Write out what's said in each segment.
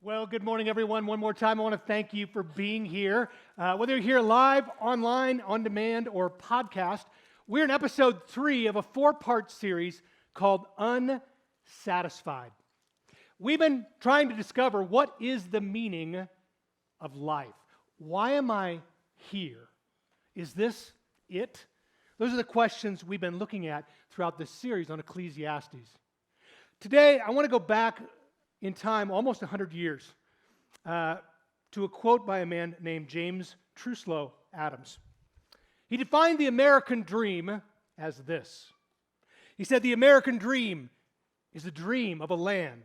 Well, good morning, everyone. One more time, I want to thank you for being here. Whether you're here live, online, on demand, or podcast, we're in episode 3 of a 4-part series called Unsatisfied. We've been trying to discover what is the meaning of life. Why am I here? Is this it? Those are the questions we've been looking at throughout this series on Ecclesiastes. Today, I want to go back in time almost 100 years to a quote by a man named James Truslow Adams. He defined the American dream as this. He said, "The American dream is the dream of a land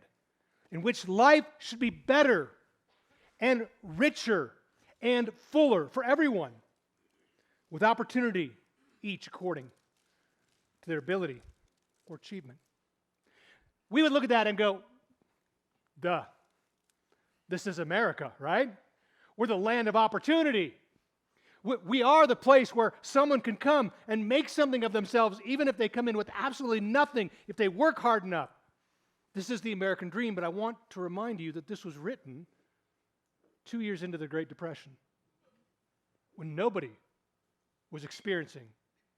in which life should be better and richer and fuller for everyone, with opportunity, each according to their ability or achievement." We would look at that and go, duh. This is America, right? We're the land of opportunity. We are the place where someone can come and make something of themselves, even if they come in with absolutely nothing, if they work hard enough. This is the American dream, but I want to remind you that this was written 2 years into the Great Depression, when nobody was experiencing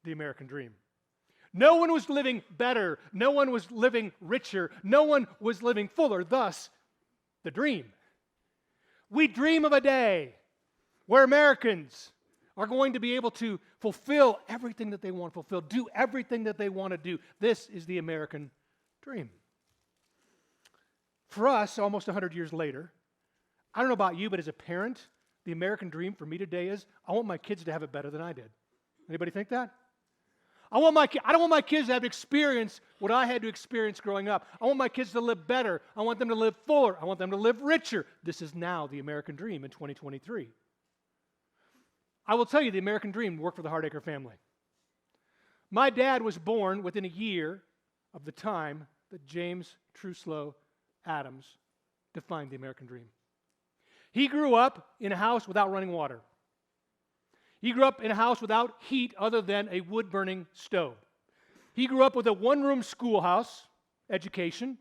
the American dream. No one was living better. No one was living richer. No one was living fuller. Thus, the dream. We dream of a day where Americans are going to be able to fulfill everything that they want to fulfill, do everything that they want to do. This is the American dream. For us, almost 100 years later, I don't know about you, but as a parent, the American dream for me today is I want my kids to have it better than I did. Anybody think that? I don't want my kids to have to experience what I had to experience growing up. I want my kids to live better. I want them to live fuller. I want them to live richer. This is now the American dream in 2023. I will tell you, the American dream worked for the Hardacre family. My dad was born within a year of the time that James Truslow Adams defined the American dream. He grew up in a house without running water. He grew up in a house without heat other than a wood-burning stove. He grew up with a one-room schoolhouse education.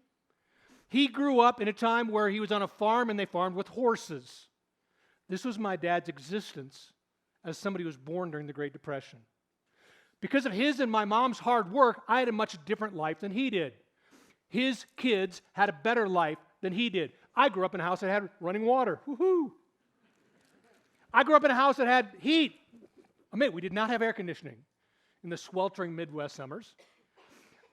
He grew up in a time where he was on a farm and they farmed with horses. This was my dad's existence as somebody who was born during the Great Depression. Because of his and my mom's hard work, I had a much different life than he did. His kids had a better life than he did. I grew up in a house that had running water. Woohoo! I grew up in a house that had heat. I mean, we did not have air conditioning in the sweltering Midwest summers.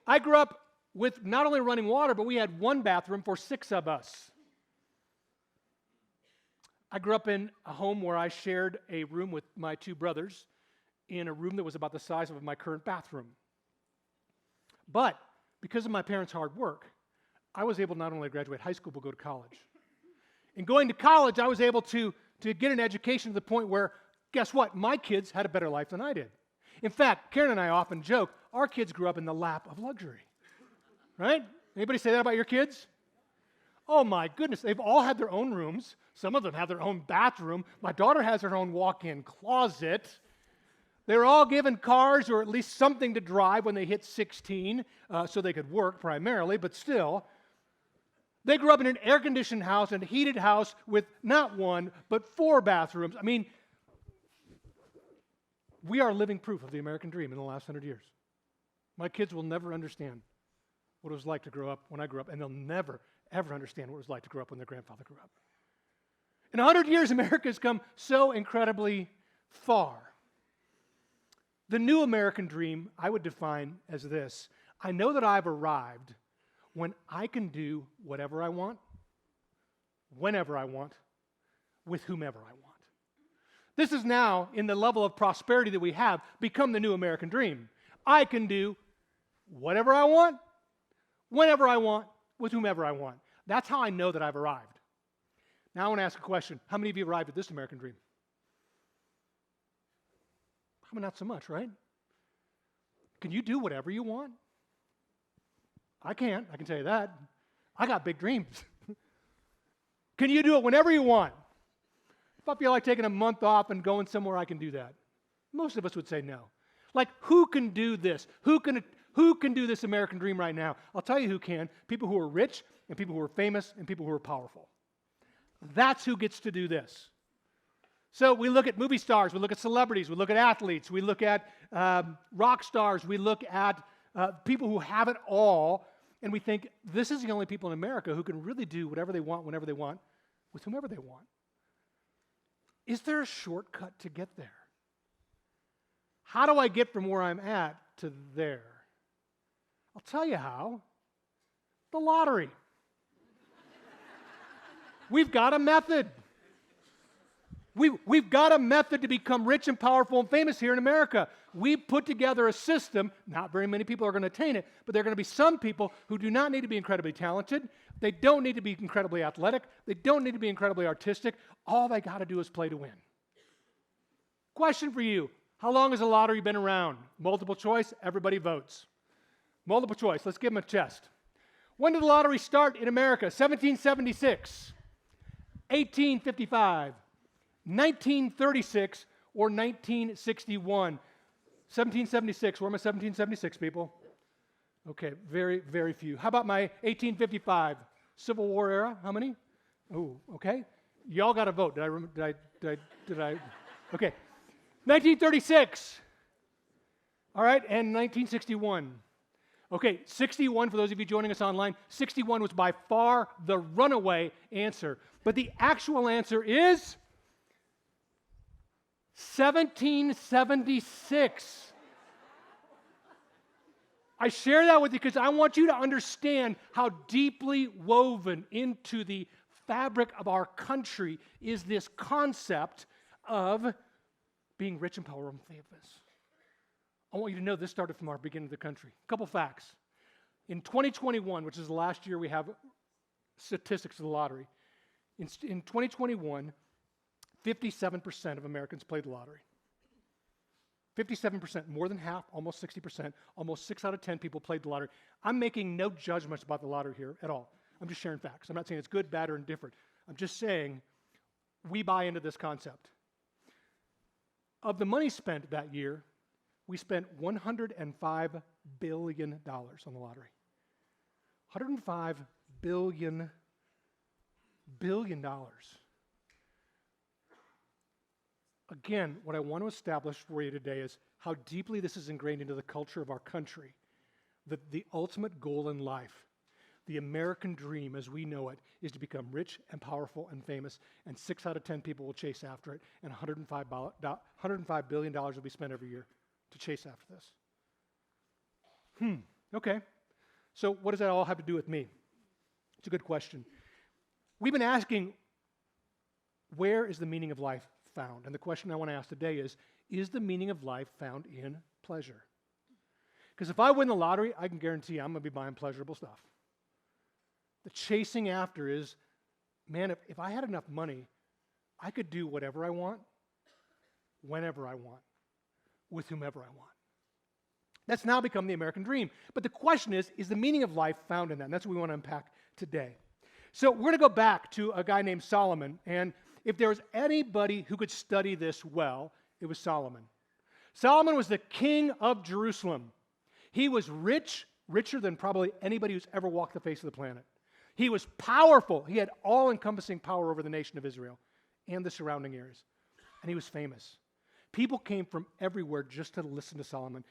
I grew up with not only running water, but we had one bathroom for 6 of us. I grew up in a home where I shared a room with my 2 brothers in a room that was about the size of my current bathroom. But because of my parents' hard work, I was able not only to graduate high school, but go to college. In going to college, I was able to get an education to the point where, guess what? My kids had a better life than I did. In fact, Karen and I often joke, our kids grew up in the lap of luxury. Right? Anybody say that about your kids? Oh my goodness, they've all had their own rooms. Some of them have their own bathroom. My daughter has her own walk-in closet. They're all given cars or at least something to drive when they hit 16, so they could work primarily, but still. They grew up in an air-conditioned house and a heated house with not 1, but 4 bathrooms. I mean, we are living proof of the American dream in the last 100 years. My kids will never understand what it was like to grow up when I grew up, and they'll never, ever understand what it was like to grow up when their grandfather grew up. In 100 years, America has come so incredibly far. The new American dream I would define as this: I know that I've arrived when I can do whatever I want, whenever I want, with whomever I want. This is now, in the level of prosperity that we have, become the new American dream. I can do whatever I want, whenever I want, with whomever I want. That's how I know that I've arrived. Now I want to ask a question. How many of you arrived at this American dream? Probably not so much, right? Can you do whatever you want? I can't, I can tell you that. I got big dreams. Can you do it whenever you want? If I feel like taking a month off and going somewhere, I can do that. Most of us would say no. Like, who can do this? Who can do this American dream right now? I'll tell you who can. People who are rich and people who are famous and people who are powerful. That's who gets to do this. So we look at movie stars, we look at celebrities, we look at athletes, we look at rock stars, we look at people who have it all, and we think this is the only people in America who can really do whatever they want, whenever they want, with whomever they want. Is there a shortcut to get there? How do I get from where I'm at to there? I'll tell you how. The lottery. We've got a method. We've got a method to become rich and powerful and famous here in America. We put together a system. Not very many people are going to attain it, but there are going to be some people who do not need to be incredibly talented. They don't need to be incredibly athletic. They don't need to be incredibly artistic. All they got to do is play to win. Question for you. How long has the lottery been around? Multiple choice, everybody votes. Multiple choice, let's give them a test. When did the lottery start in America? 1776, 1855, 1936, or 1961? 1776, where are my 1776 people? Okay, very, very few. How about my 1855, Civil War era? How many? Oh, okay. Y'all got to vote. Did I? Okay. 1936. All right, and 1961. Okay, 61, for those of you joining us online, 61 was by far the runaway answer. But the actual answer is 1776. I share that with you because I want you to understand how deeply woven into the fabric of our country is this concept of being rich and powerful and famous. I want you to know this started from our beginning of the country. A couple facts. In 2021, which is the last year we have statistics of the lottery, in 2021, 57% of Americans played the lottery. 57%, more than half, almost 60%, almost 6 out of 10 people played the lottery. I'm making no judgments about the lottery here at all. I'm just sharing facts. I'm not saying it's good, bad, or indifferent. I'm just saying we buy into this concept. Of the money spent that year, we spent $105 billion on the lottery. $105 billion. Again, what I want to establish for you today is how deeply this is ingrained into the culture of our country, that the ultimate goal in life, the American dream as we know it, is to become rich and powerful and famous, and 6 out of 10 people will chase after it, and $105 billion will be spent every year to chase after this. Okay. So what does that all have to do with me? It's a good question. We've been asking, where is the meaning of life found? And the question I want to ask today is the meaning of life found in pleasure? Because if I win the lottery, I can guarantee I'm going to be buying pleasurable stuff. The chasing after is, man, if I had enough money, I could do whatever I want, whenever I want, with whomever I want. That's now become the American dream. But the question is the meaning of life found in that? And that's what we want to unpack today. So we're going to go back to a guy named Solomon, and if there was anybody who could study this well, it was Solomon. Solomon was the king of Jerusalem. He was rich, richer than probably anybody who's ever walked the face of the planet. He was powerful. He had all-encompassing power over the nation of Israel and the surrounding areas. And he was famous. People came from everywhere just to listen to Solomon.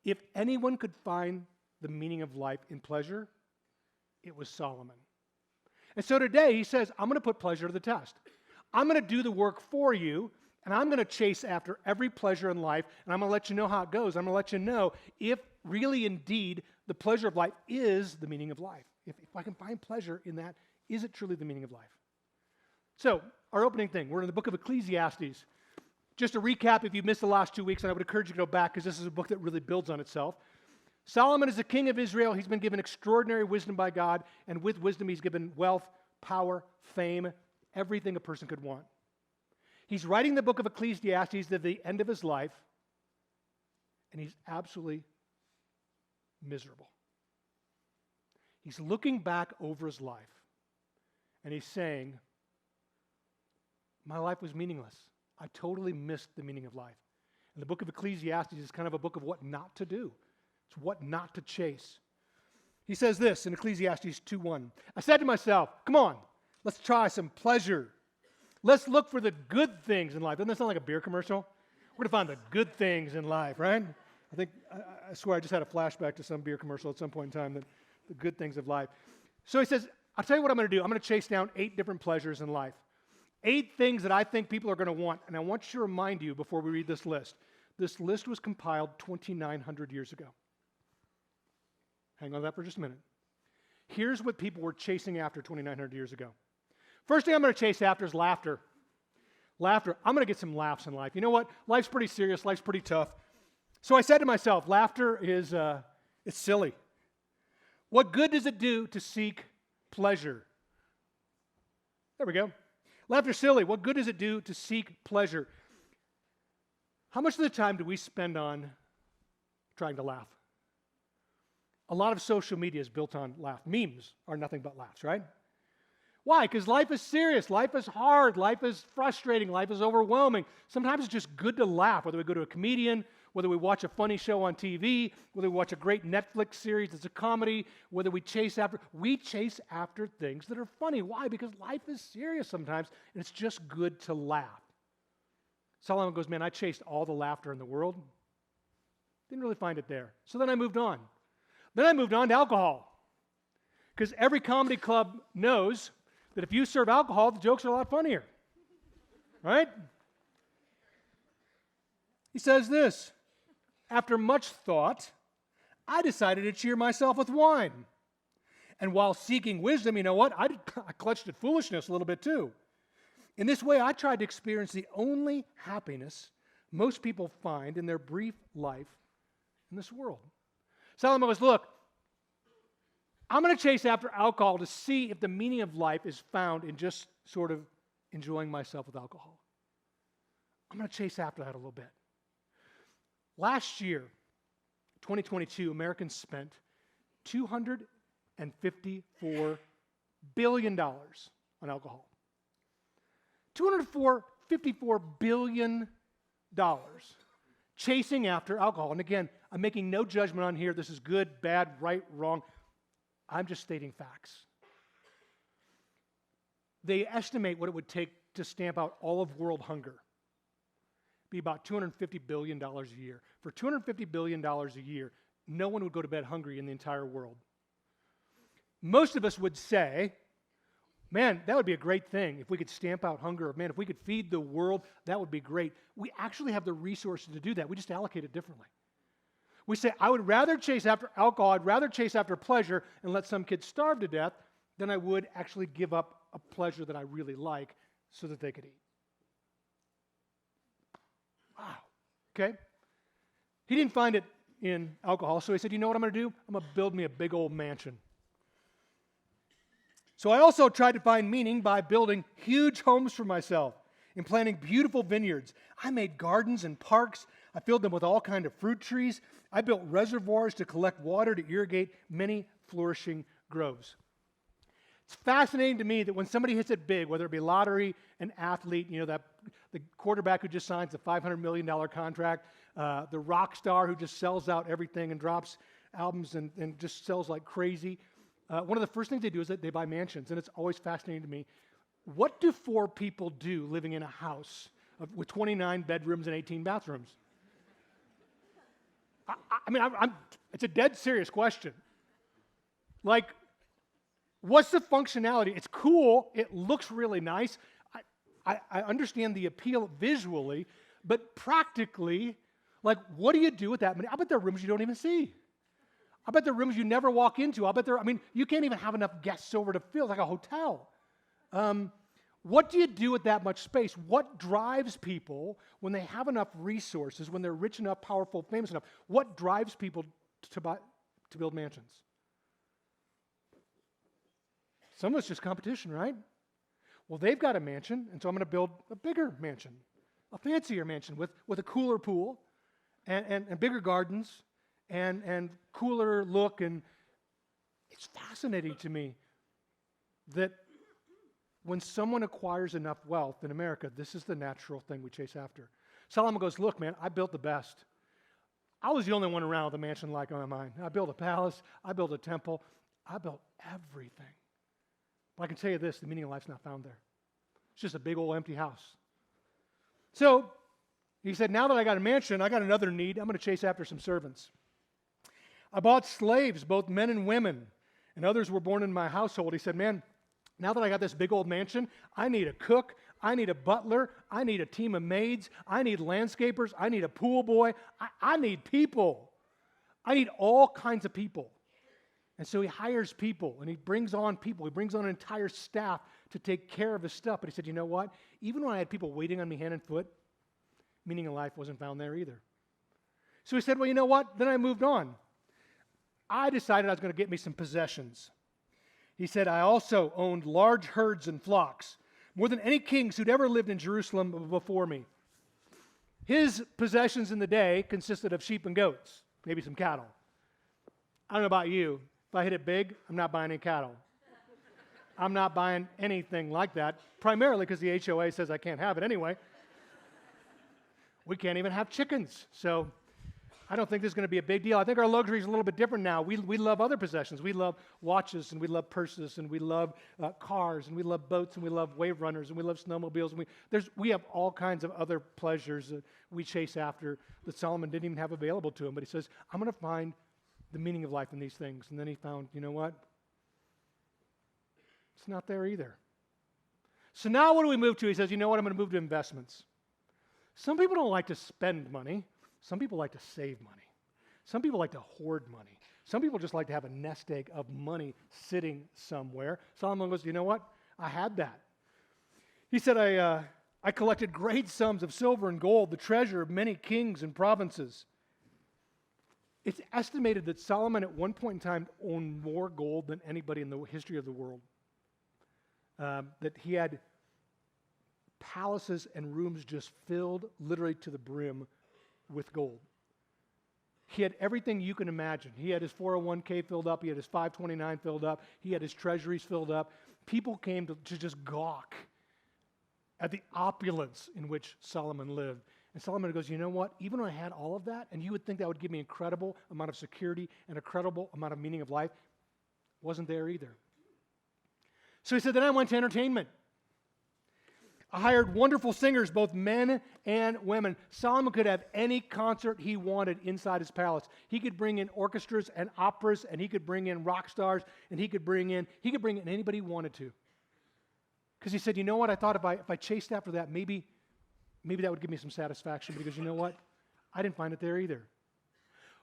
If anyone could find the meaning of life in pleasure, it was Solomon. And so today he says, I'm going to put pleasure to the test. I'm going to do the work for you, and I'm going to chase after every pleasure in life, and I'm going to let you know how it goes. I'm going to let you know if really indeed the pleasure of life is the meaning of life. If I can find pleasure in that, is it truly the meaning of life? So, our opening thing, we're in the book of Ecclesiastes. Just to recap, if you missed the last 2 weeks, and I would encourage you to go back because this is a book that really builds on itself. Solomon is the king of Israel. He's been given extraordinary wisdom by God, and with wisdom he's given wealth, power, fame, everything a person could want. He's writing the book of Ecclesiastes at the end of his life, and he's absolutely miserable. He's looking back over his life, and he's saying, my life was meaningless. I totally missed the meaning of life. And the book of Ecclesiastes is kind of a book of what not to do. It's what not to chase. He says this in Ecclesiastes 2:1. I said to myself, come on, Let's try some pleasure. Let's look for the good things in life. Doesn't that sound like a beer commercial? We're going to find the good things in life, right? I swear I just had a flashback to some beer commercial at some point in time, that the good things of life. So he says, I'll tell you what I'm going to do. I'm going to chase down 8 different pleasures in life. 8 things that I think people are going to want. And I want you to remind you before we read this list. This list was compiled 2,900 years ago. Hang on to that for just a minute. Here's what people were chasing after 2,900 years ago. First thing I'm going to chase after is laughter. Laughter. I'm going to get some laughs in life. You know what? Life's pretty serious. Life's pretty tough. So I said to myself, laughter is it's silly. What good does it do to seek pleasure? There we go. Laughter's silly. What good does it do to seek pleasure? How much of the time do we spend on trying to laugh? A lot of social media is built on laugh. Memes are nothing but laughs, right? Why? Because life is serious. Life is hard. Life is frustrating. Life is overwhelming. Sometimes it's just good to laugh, whether we go to a comedian, whether we watch a funny show on TV, whether we watch a great Netflix series that's a comedy, whether we chase after things that are funny. Why? Because life is serious sometimes, and it's just good to laugh. Solomon goes, man, I chased all the laughter in the world. Didn't really find it there. So then I moved on. Then I moved on to alcohol. Because every comedy club knows that if you serve alcohol, the jokes are a lot funnier. Right? He says this, after much thought, I decided to cheer myself with wine. And while seeking wisdom, you know what? I clutched at foolishness a little bit too. In this way, I tried to experience the only happiness most people find in their brief life in this world. Solomon goes, look, I'm going to chase after alcohol to see if the meaning of life is found in just sort of enjoying myself with alcohol. I'm going to chase after that a little bit. Last year, 2022, Americans spent $254 billion on alcohol. $54 billion chasing after alcohol. And again, I'm making no judgment on here. This is good, bad, right, wrong. I'm just stating facts. They estimate what it would take to stamp out all of world hunger. Be about $250 billion a year. For $250 billion a year, no one would go to bed hungry in the entire world. Most of us would say, man, that would be a great thing if we could stamp out hunger. Man, if we could feed the world, that would be great. We actually have the resources to do that. We just allocate it differently. We say, I would rather chase after alcohol, I'd rather chase after pleasure and let some kids starve to death than I would actually give up a pleasure that I really like so that they could eat. Wow. Okay? He didn't find it in alcohol, so he said, you know what I'm going to do? I'm going to build me a big old mansion. So I also tried to find meaning by building huge homes for myself and planting beautiful vineyards. I made gardens and parks. I filled them with all kinds of fruit trees. I built reservoirs to collect water to irrigate many flourishing groves. It's fascinating to me that when somebody hits it big, whether it be lottery, an athlete, you know, that the quarterback who just signs a $500 million contract, the rock star who just sells out everything and drops albums and just sells like crazy, one of the first things they do is that they buy mansions, and it's always fascinating to me. What do 4 people do living in a house with 29 bedrooms and 18 bathrooms? I mean, it's a dead serious question. Like, what's the functionality? It's cool. It looks really nice. I understand the appeal visually, but practically, like, what do you do with that money? I bet there are rooms you don't even see. I bet there are rooms you never walk into. You can't even have enough guests over to fill, like a hotel. What do you do with that much space? What drives people when they have enough resources, when they're rich enough, powerful, famous enough? What drives people to build mansions? Some of it's just competition, right? Well, they've got a mansion, and so I'm going to build a bigger mansion, a fancier mansion with a cooler pool and bigger gardens and cooler look. And it's fascinating to me that when someone acquires enough wealth in America, this is the natural thing we chase after. Solomon goes, look, man, I built the best. I was the only one around with a mansion like mine. I built a palace. I built a temple. I built everything. But I can tell you this, the meaning of life's not found there. It's just a big old empty house. So he said, now that I got a mansion, I got another need. I'm going to chase after some servants. I bought slaves, both men and women, and others were born in my household. He said, man, now that I got this big old mansion, I need a cook, I need a butler, I need a team of maids, I need landscapers, I need a pool boy, I need people. I need all kinds of people. And so he hires people, and he brings on people. He brings on an entire staff to take care of his stuff. But he said, you know what? Even when I had people waiting on me hand and foot, meaning of life wasn't found there either. So he said, well, you know what? Then I moved on. I decided I was going to get me some possessions. He said, I also owned large herds and flocks, more than any kings who'd ever lived in Jerusalem before me. His possessions in the day consisted of sheep and goats, maybe some cattle. I don't know about you. If I hit it big, I'm not buying any cattle. I'm not buying anything like that, primarily because the HOA says I can't have it anyway. We can't even have chickens, so I don't think this is going to be a big deal. I think our luxury is a little bit different now. We love other possessions. We love watches, and we love purses, and we love cars, and we love boats, and we love wave runners, and we love snowmobiles. And we have all kinds of other pleasures that we chase after that Solomon didn't even have available to him. But he says, I'm going to find the meaning of life in these things. And then he found, you know what? It's not there either. So now what do we move to? He says, you know what? I'm going to move to investments. Some people don't like to spend money. Some people like to save money. Some people like to hoard money. Some people just like to have a nest egg of money sitting somewhere. Solomon goes, you know what? I had that. He said, I collected great sums of silver and gold, the treasure of many kings and provinces. It's estimated that Solomon at one point in time owned more gold than anybody in the history of the world. That he had palaces and rooms just filled literally to the brim with gold. He had everything you can imagine. He had his 401k filled up. He had his 529 filled up. He had his treasuries filled up. People came to just gawk at the opulence in which Solomon lived. And Solomon goes, you know what? Even when I had all of that, and you would think that would give me an incredible amount of security and a incredible amount of meaning of life, wasn't there either. So he said, then I went to entertainment. I hired wonderful singers, both men and women. Solomon could have any concert he wanted inside his palace. He could bring in orchestras and operas, and he could bring in rock stars, and he could bring in anybody he wanted to. Because he said, you know what? I thought if I chased after that, maybe that would give me some satisfaction. But he goes, you know what? I didn't find it there either.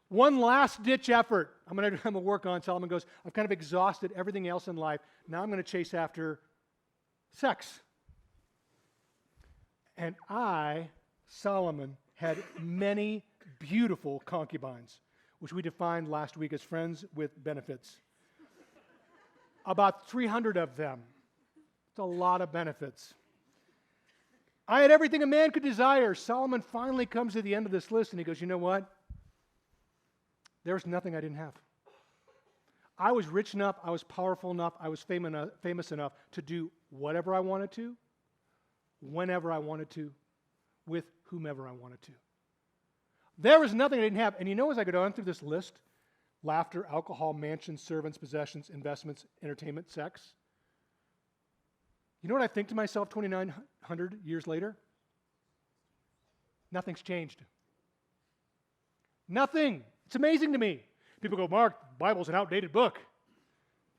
One last-ditch effort I'm going to work on. Solomon goes, I've kind of exhausted everything else in life. Now I'm going to chase after sex. And I, Solomon, had many beautiful concubines, which we defined last week as friends with benefits. About 300 of them. It's a lot of benefits. I had everything a man could desire. Solomon finally comes to the end of this list, and he goes, you know what? There was nothing I didn't have. I was rich enough, I was powerful enough, I was famous enough to do whatever I wanted to, whenever I wanted to, with whomever I wanted to. There was nothing I didn't have. And you know, as I go down through this list, laughter, alcohol, mansions, servants, possessions, investments, entertainment, sex, you know what I think to myself 2,900 years later? Nothing's changed. Nothing. It's amazing to me. People go, Mark, the Bible's an outdated book.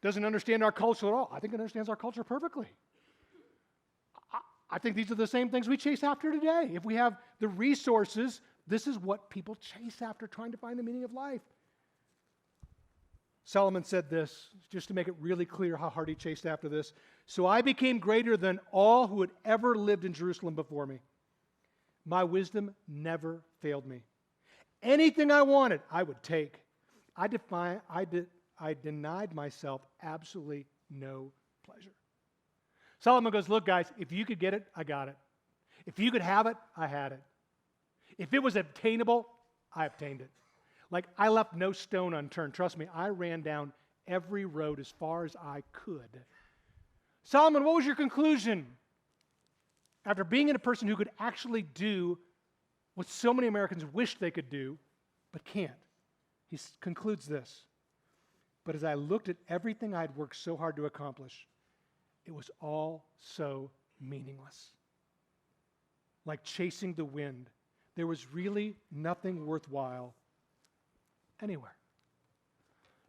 Doesn't understand our culture at all. I think it understands our culture perfectly. I think these are the same things we chase after today. If we have the resources, this is what people chase after, trying to find the meaning of life. Solomon said this, just to make it really clear how hard he chased after this. So I became greater than all who had ever lived in Jerusalem before me. My wisdom never failed me. Anything I wanted, I would take. I denied myself absolutely no pleasure. Solomon goes, look, guys, if you could get it, I got it. If you could have it, I had it. If it was obtainable, I obtained it. Like, I left no stone unturned. Trust me, I ran down every road as far as I could. Solomon, what was your conclusion? After being a person who could actually do what so many Americans wish they could do, but can't. He concludes this. But as I looked at everything I'd worked so hard to accomplish, it was all so meaningless. Like chasing the wind. There was really nothing worthwhile anywhere.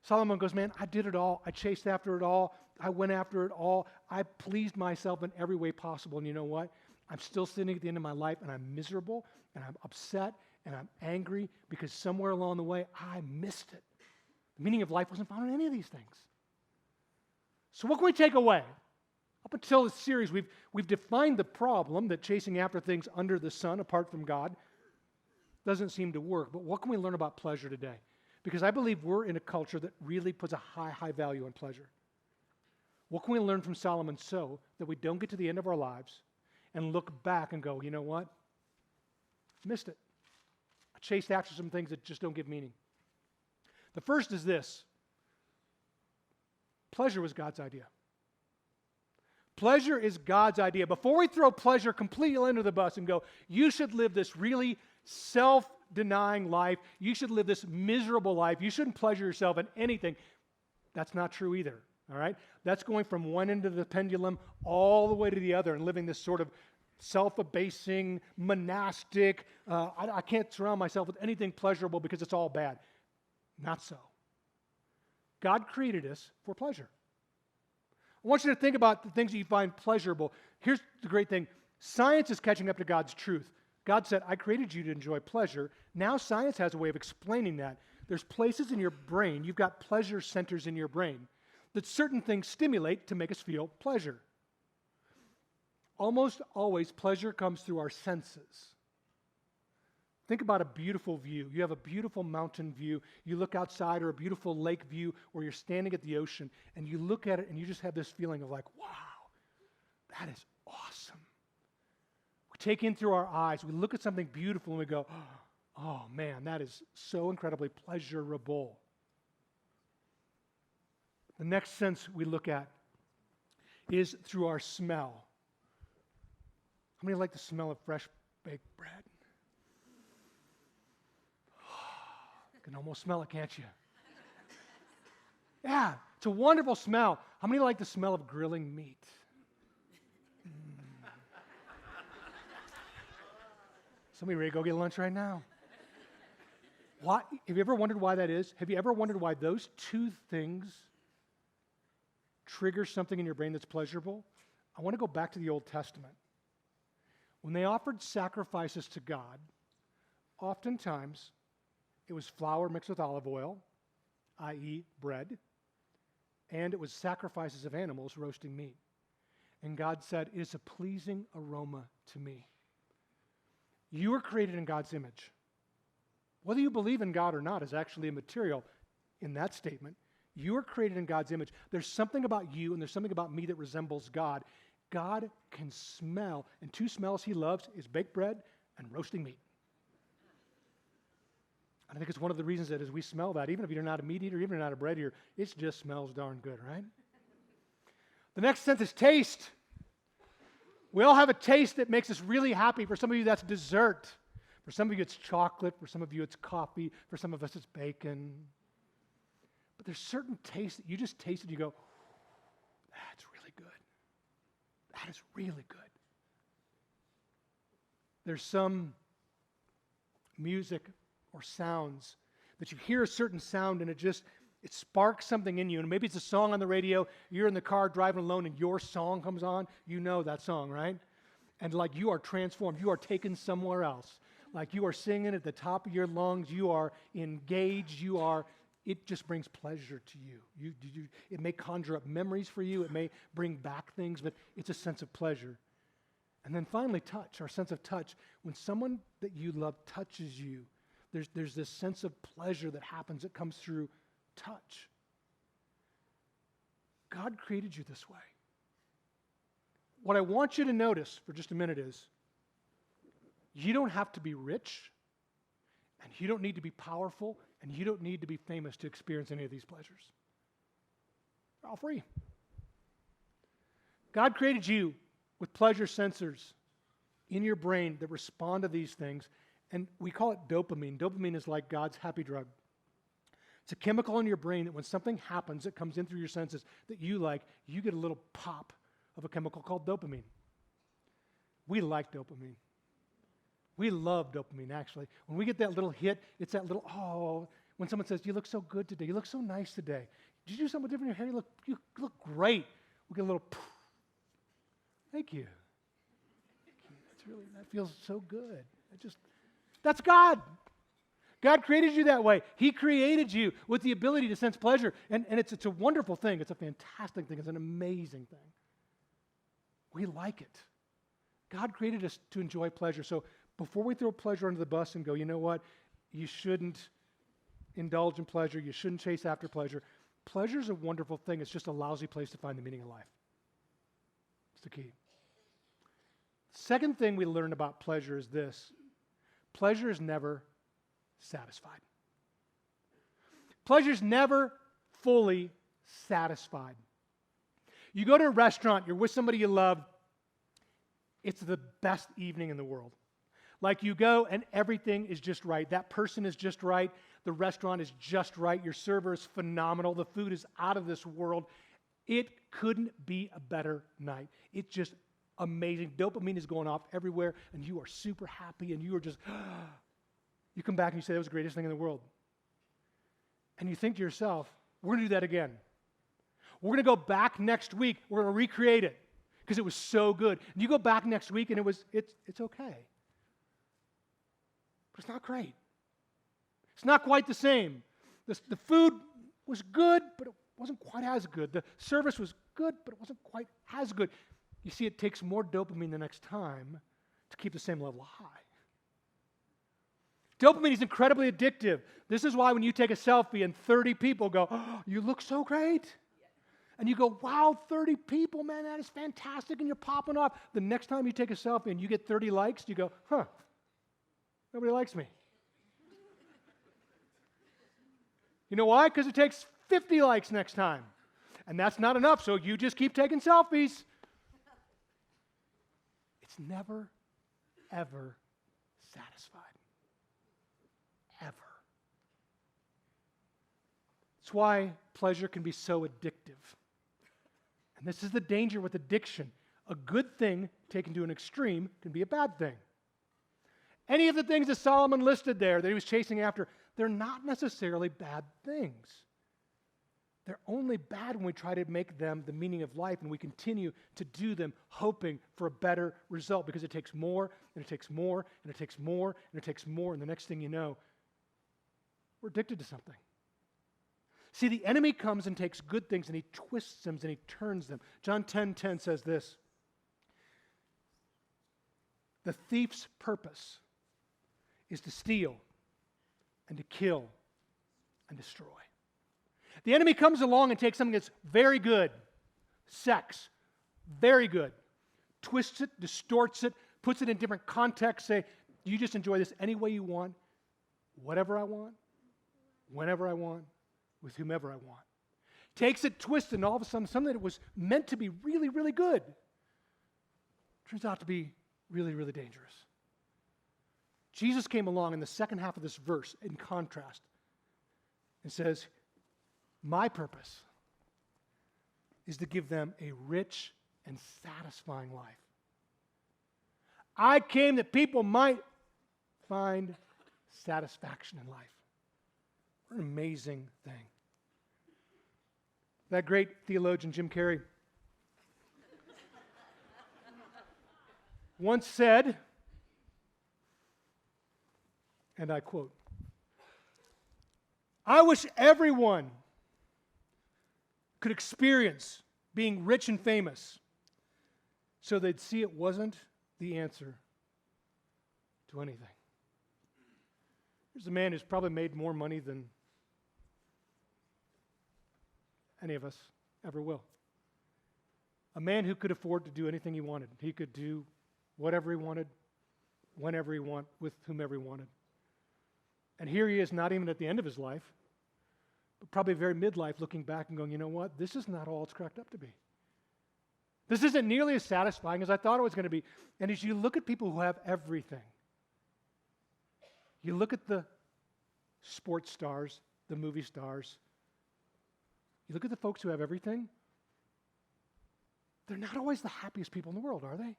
Solomon goes, man, I did it all. I chased after it all. I went after it all. I pleased myself in every way possible. And you know what? I'm still sitting at the end of my life, and I'm miserable, and I'm upset, and I'm angry because somewhere along the way, I missed it. The meaning of life wasn't found in any of these things. So what can we take away? Up until this series, we've defined the problem that chasing after things under the sun, apart from God, doesn't seem to work. But what can we learn about pleasure today? Because I believe we're in a culture that really puts a high value on pleasure. What can we learn from Solomon so that we don't get to the end of our lives and look back and go, you know what? Missed it. I chased after some things that just don't give meaning. The first is this. Pleasure was God's idea. Pleasure is God's idea. Before we throw pleasure completely under the bus and go, you should live this really self-denying life, you should live this miserable life, you shouldn't pleasure yourself in anything, that's not true either, all right? That's going from one end of the pendulum all the way to the other and living this sort of self-abasing, monastic, I can't surround myself with anything pleasurable because it's all bad. Not so. God created us for pleasure. I want you to think about the things that you find pleasurable. Here's the great thing. Science is catching up to God's truth. God said, I created you to enjoy pleasure. Now science has a way of explaining that. There's places in your brain, you've got pleasure centers in your brain, that certain things stimulate to make us feel pleasure. Almost always, pleasure comes through our senses. Think about a beautiful view. You have a beautiful mountain view. You look outside, or a beautiful lake view where you're standing at the ocean, and you look at it and you just have this feeling of like, wow, that is awesome. We take in through our eyes. We look at something beautiful and we go, oh man, that is so incredibly pleasurable. The next sense we look at is through our smell. How many like the smell of fresh baked bread? You can almost smell it, can't you? Yeah, it's a wonderful smell. How many like the smell of grilling meat? Somebody ready to go get lunch right now? Why? Have you ever wondered why that is? Have you ever wondered why those two things trigger something in your brain that's pleasurable? I want to go back to the Old Testament. When they offered sacrifices to God, oftentimes it was flour mixed with olive oil, i.e. bread, and it was sacrifices of animals roasting meat. And God said, it is a pleasing aroma to me. You were created in God's image. Whether you believe in God or not is actually immaterial in that statement. You are created in God's image. There's something about you and there's something about me that resembles God. God can smell, and two smells he loves is baked bread and roasting meat. And I think it's one of the reasons that as we smell that, even if you're not a meat eater, even if you're not a bread eater, it just smells darn good, right? The next sense is taste. We all have a taste that makes us really happy. For some of you, that's dessert. For some of you, it's chocolate. For some of you, it's coffee. For some of us, it's bacon. But there's certain tastes that you just taste and you go, that's really good. That is really good. There's some music or sounds that you hear a certain sound and it sparks something in you. And maybe it's a song on the radio, you're in the car driving alone and your song comes on. You know that song, right? And like you are transformed. You are taken somewhere else. Like you are singing at the top of your lungs. You are engaged. It just brings pleasure to you. It may conjure up memories for you. It may bring back things, but it's a sense of pleasure. And then finally, touch, our sense of touch. When someone that you love touches you, there's this sense of pleasure that happens that comes through touch. God created you this way. What I want you to notice for just a minute is you don't have to be rich, and you don't need to be powerful, and you don't need to be famous to experience any of these pleasures. They're all free. God created you with pleasure sensors in your brain that respond to these things, and we call it dopamine. Dopamine is like God's happy drug. It's a chemical in your brain that when something happens that comes in through your senses that you like, you get a little pop of a chemical called dopamine. We like dopamine. We love dopamine, actually. When we get that little hit, it's that little, oh, when someone says, you look so good today, you look so nice today. Did you do something different in your hair? You look great. We get a little, thank you. That feels so good. That's God. God created you that way. He created you with the ability to sense pleasure. And it's a wonderful thing. It's a fantastic thing. It's an amazing thing. We like it. God created us to enjoy pleasure. So before we throw pleasure under the bus and go, you know what? You shouldn't indulge in pleasure. You shouldn't chase after pleasure. Pleasure is a wonderful thing. It's just a lousy place to find the meaning of life. It's the key. Second thing we learn about pleasure is this. Pleasure is never satisfied. Pleasure is never fully satisfied. You go to a restaurant, you're with somebody you love, it's the best evening in the world. Like you go and everything is just right. That person is just right. The restaurant is just right. Your server is phenomenal. The food is out of this world. It couldn't be a better night. It's just amazing. Dopamine is going off everywhere, and you are super happy, and you are just, you come back and you say, that was the greatest thing in the world. And you think to yourself, we're going to do that again. We're going to go back next week. We're going to recreate it because it was so good. And you go back next week, and it's okay. But it's not great. It's not quite the same. The food was good, but it wasn't quite as good. The service was good, but it wasn't quite as good. You see, it takes more dopamine the next time to keep the same level of high. Dopamine is incredibly addictive. This is why when you take a selfie and 30 people go, oh, you look so great. And you go, wow, 30 people, man, that is fantastic, and you're popping off. The next time you take a selfie and you get 30 likes, you go, nobody likes me. You know why? Because it takes 50 likes next time. And that's not enough, so you just keep taking selfies. It's never, ever satisfied. Ever. That's why pleasure can be so addictive. And this is the danger with addiction. A good thing taken to an extreme can be a bad thing. Any of the things that Solomon listed there that he was chasing after, they're not necessarily bad things. They're only bad when we try to make them the meaning of life and we continue to do them hoping for a better result because it takes more and it takes more and it takes more and it takes more, and the next thing you know, we're addicted to something. See, the enemy comes and takes good things and he twists them and he turns them. John 10:10 says this: the thief's purpose is to steal and to kill and destroy. The enemy comes along and takes something that's very good, sex, very good, twists it, distorts it, puts it in different contexts, say, you just enjoy this any way you want, whatever I want, whenever I want, with whomever I want. Takes it, twists it, and all of a sudden something that was meant to be really, really good turns out to be really, really dangerous. Jesus came along in the second half of this verse in contrast and says, my purpose is to give them a rich and satisfying life. I came that people might find satisfaction in life. What an amazing thing. That great theologian Jim Carrey once said, and I quote, I wish everyone could experience being rich and famous so they'd see it wasn't the answer to anything. Here's a man who's probably made more money than any of us ever will. A man who could afford to do anything he wanted. He could do whatever he wanted, whenever he wanted, with whomever he wanted. And here he is, not even at the end of his life, but probably very midlife, looking back and going, you know what? This is not all it's cracked up to be. This isn't nearly as satisfying as I thought it was going to be. And as you look at people who have everything, you look at the sports stars, the movie stars, you look at the folks who have everything, they're not always the happiest people in the world, are they?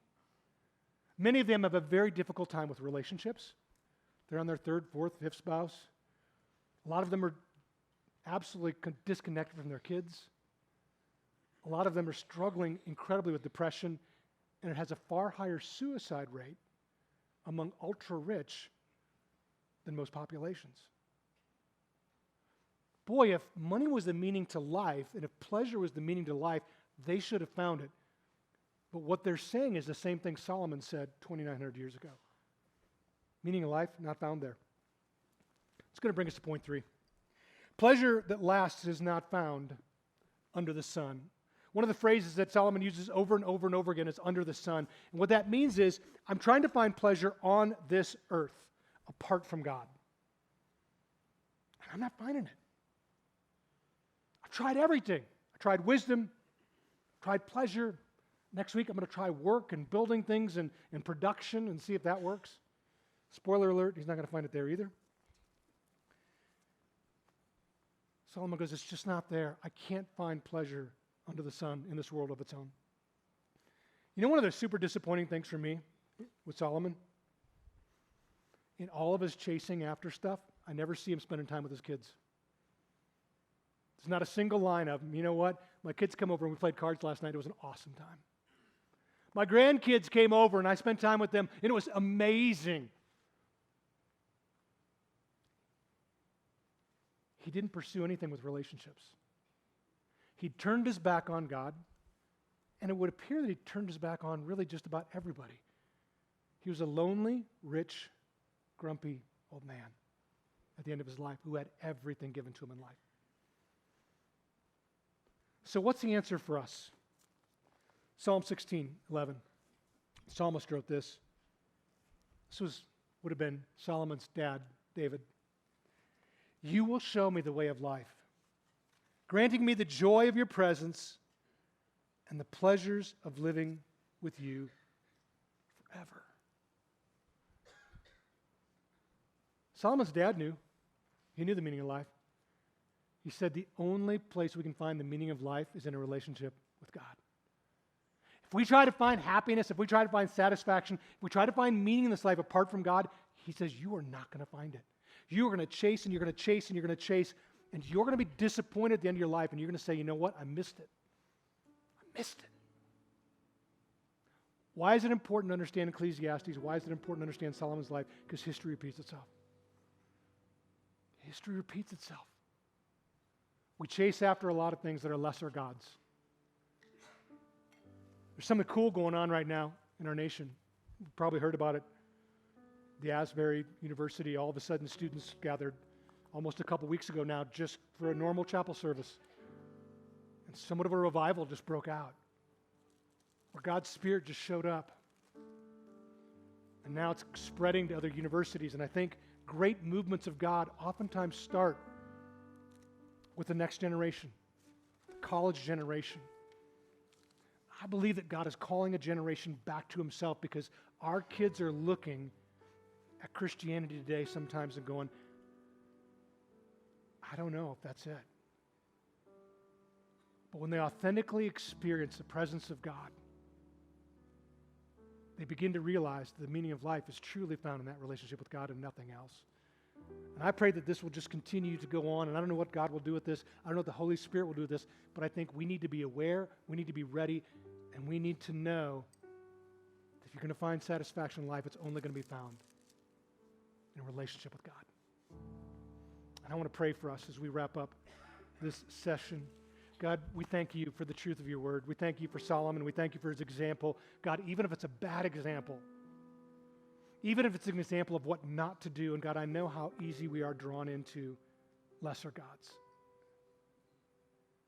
Many of them have a very difficult time with relationships. They're on their third, fourth, fifth spouse. A lot of them are absolutely disconnected from their kids. A lot of them are struggling incredibly with depression, and it has a far higher suicide rate among ultra-rich than most populations. Boy, if money was the meaning to life, and if pleasure was the meaning to life, they should have found it. But what they're saying is the same thing Solomon said 2,900 years ago. Meaning of life, not found there. It's going to bring us to point 3. Pleasure that lasts is not found under the sun. One of the phrases that Solomon uses over and over and over again is under the sun. And what that means is, I'm trying to find pleasure on this earth, apart from God. And I'm not finding it. I've tried everything. I tried wisdom, tried pleasure. Next week I'm going to try work and building things and production and see if that works. Spoiler alert, he's not going to find it there either. Solomon goes, it's just not there. I can't find pleasure under the sun in this world of its own. You know one of the super disappointing things for me with Solomon? In all of his chasing after stuff, I never see him spending time with his kids. There's not a single line of him. You know what? My kids come over and we played cards last night. It was an awesome time. My grandkids came over and I spent time with them and it was amazing. He didn't pursue anything with relationships. He turned his back on God, and it would appear that he turned his back on really just about everybody. He was a lonely, rich, grumpy old man at the end of his life who had everything given to him in life. So what's the answer for us? Psalm 16:11. The psalmist wrote this. This would have been Solomon's dad, David. You will show me the way of life, granting me the joy of your presence and the pleasures of living with you forever. Solomon's dad knew. He knew the meaning of life. He said the only place we can find the meaning of life is in a relationship with God. If we try to find happiness, if we try to find satisfaction, if we try to find meaning in this life apart from God, he says you are not going to find it. You are going to chase and you're going to chase and you're going to chase, and you're going to be disappointed at the end of your life, and you're going to say, you know what? I missed it. I missed it. Why is it important to understand Ecclesiastes? Why is it important to understand Solomon's life? Because history repeats itself. History repeats itself. We chase after a lot of things that are lesser gods. There's something cool going on right now in our nation. You've probably heard about it. The Asbury University, all of a sudden students gathered almost a couple weeks ago now just for a normal chapel service. And somewhat of a revival just broke out, where God's Spirit just showed up. And now it's spreading to other universities. And I think great movements of God oftentimes start with the next generation, the college generation. I believe that God is calling a generation back to himself because our kids are looking at Christianity today sometimes and going, I don't know if that's it. But when they authentically experience the presence of God, they begin to realize the meaning of life is truly found in that relationship with God and nothing else. And I pray that this will just continue to go on, and I don't know what God will do with this. I don't know what the Holy Spirit will do with this, but I think we need to be aware, we need to be ready, and we need to know that if you're going to find satisfaction in life, it's only going to be found in a relationship with God. And I want to pray for us as we wrap up this session. God, we thank you for the truth of your word. We thank you for Solomon. We thank you for his example. God, even if it's a bad example, even if it's an example of what not to do, and God, I know how easy we are drawn into lesser gods.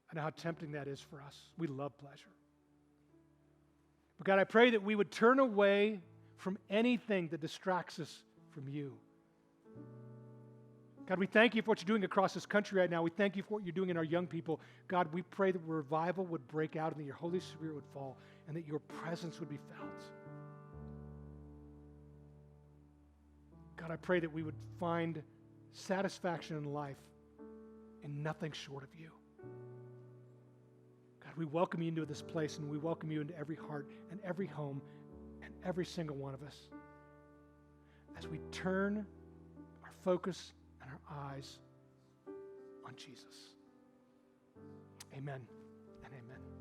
I know how tempting that is for us. We love pleasure. But God, I pray that we would turn away from anything that distracts us from you. God, we thank you for what you're doing across this country right now. We thank you for what you're doing in our young people. God, we pray that revival would break out and that your Holy Spirit would fall and that your presence would be felt. God, I pray that we would find satisfaction in life in nothing short of you. God, we welcome you into this place, and we welcome you into every heart and every home and every single one of us as we turn our focus and our eyes on Jesus. Amen and amen.